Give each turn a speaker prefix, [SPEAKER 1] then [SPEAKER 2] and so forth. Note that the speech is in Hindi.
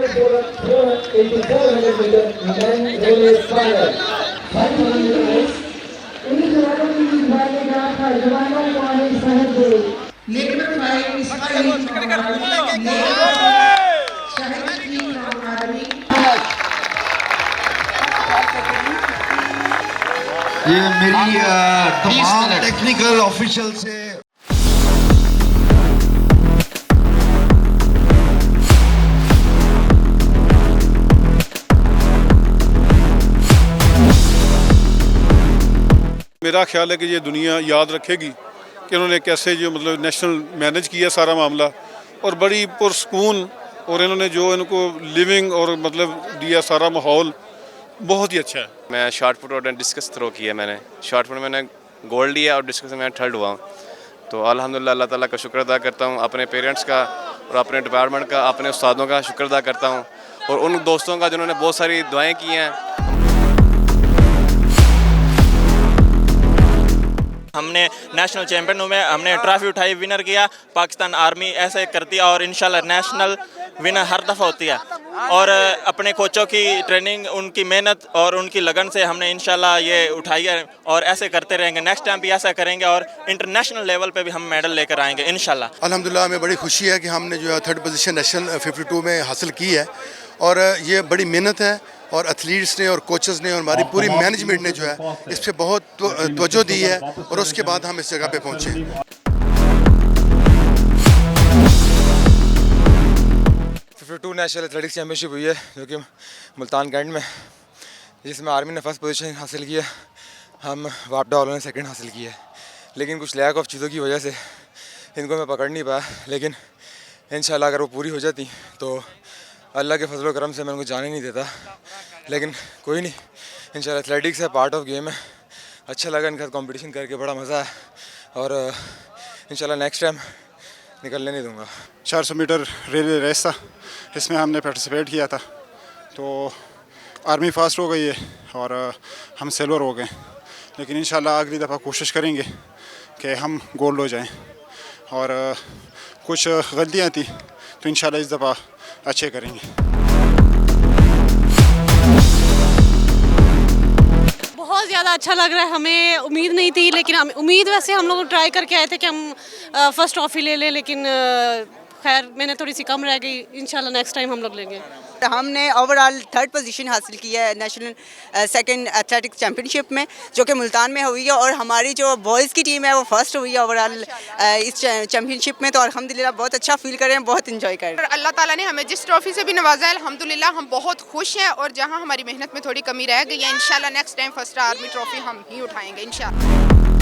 [SPEAKER 1] 400 meter men relay final. 500 meters.
[SPEAKER 2] ये मेरी तमाम टेक्निकल ऑफिशियल से
[SPEAKER 3] मेरा ख्याल है कि ये दुनिया याद रखेगी कि उन्होंने कैसे जो मतलब नेशनल मैनेज किया सारा मामला और बड़ी पुरस्कून और इन्होंने जो इनको लिविंग और मतलब दिया सारा माहौल बहुत ही अच्छा है।
[SPEAKER 4] मैं शॉर्ट पुट और डिस्कस थ्रो किया। मैंने शॉर्ट पुट में मैंने गोल्ड लिया और डिस्कस में मैं थर्ड हुआ हूँ। तो अल्हम्दुलिल्लाह अल्लाह ताला का शुक्र अदा करता हूँ, अपने पेरेंट्स का और अपने डिपार्टमेंट का, अपने उस्तादों का शुक्र अदा करता हूँ और उन दोस्तों का जिन्होंने बहुत सारी दुआएं की हैं।
[SPEAKER 5] हमने नेशनल चैम्पियन में हमने ट्रॉफी उठाई, विनर किया, पाकिस्तान आर्मी ऐसे करती है और इंशाल्लाह नेशनल विनर हर दफ़ा होती है। और अपने कोचों की ट्रेनिंग, उनकी मेहनत और उनकी लगन से हमने इंशाल्लाह ये उठाई है और ऐसे करते रहेंगे। नेक्स्ट टाइम भी ऐसा करेंगे और इंटरनेशनल लेवल पे भी हम मेडल लेकर आएंगे इंशाल्लाह।
[SPEAKER 6] अल्हम्दुलिल्लाह हमें बड़ी खुशी है कि हमने जो है थर्ड पोजीशन नेशनल 52 में हासिल की है और ये बड़ी मेहनत है और एथलीट्स ने और कोचेस ने और हमारी पूरी मैनेजमेंट ने जो है इस पर बहुत तवज्जो दी है और उसके बाद हम इस जगह पे पहुँचे।
[SPEAKER 7] 52 नेशनल एथलेटिक्स चैम्पियनशिप हुई है जो कि मुल्तान कैंट में, जिसमें आर्मी ने फर्स्ट पोजीशन हासिल की है, हम वापडा वालों ने सेकंड हासिल की है। लेकिन कुछ लैक ऑफ चीज़ों की वजह से इनको मैं पकड़ नहीं पाया, लेकिन इंशाल्लाह अगर वो पूरी हो जाती तो अल्लाह के फजल करम से मैं उनको जाने नहीं देता। लेकिन कोई नहीं, इंशाल्लाह एथलेटिक्स है, पार्ट ऑफ गेम है। अच्छा लगा इनके साथ कॉम्पिटिशन करके, बड़ा मज़ा है और इंशाल्लाह नेक्स्ट टाइम निकलने नहीं दूंगा।
[SPEAKER 8] 400 मीटर रिले रेस था, इसमें हमने पार्टिसिपेट किया था। तो आर्मी फास्ट हो गई है और हम सिल्वर हो गए, लेकिन इंशाल्लाह अगली दफ़ा कोशिश करेंगे कि हम गोल्ड हो जाएं। और कुछ गलतियां थी तो इंशाल्लाह इस दफ़ा अच्छे करेंगे।
[SPEAKER 9] बहुत ज़्यादा अच्छा लग रहा है, हमें उम्मीद नहीं थी, लेकिन उम्मीद वैसे हम लोग ट्राई करके आए थे कि हम फर्स्ट ट्रॉफी ले लें, लेकिन खैर मैंने थोड़ी सी कम रह गई। इंशाल्लाह नेक्स्ट टाइम हम लोग लेंगे।
[SPEAKER 10] हमने ओवरऑल थर्ड पोजीशन हासिल की है नेशनल सेकंड एथलेटिक्स चैम्पियनशिप में, जो कि मुल्तान में हुई है और हमारी जो बॉयज़ की टीम है वो फर्स्ट हुई है ओवरऑल इस चैम्पियनशिप में। तो अल्हम्दुलिल्लाह बहुत अच्छा फील कर रहे हैं, बहुत इंजॉय कर रहे हैं।
[SPEAKER 11] अल्लाह ताला ने हमें जिस ट्रॉफी से भी नवाजा है अल्हम्दुलिल्लाह हम बहुत खुश हैं और जहां हमारी मेहनत में थोड़ी कमी रह गई है इंशाल्लाह next time first army trophy हम ही उठाएंगे इंशाल्लाह।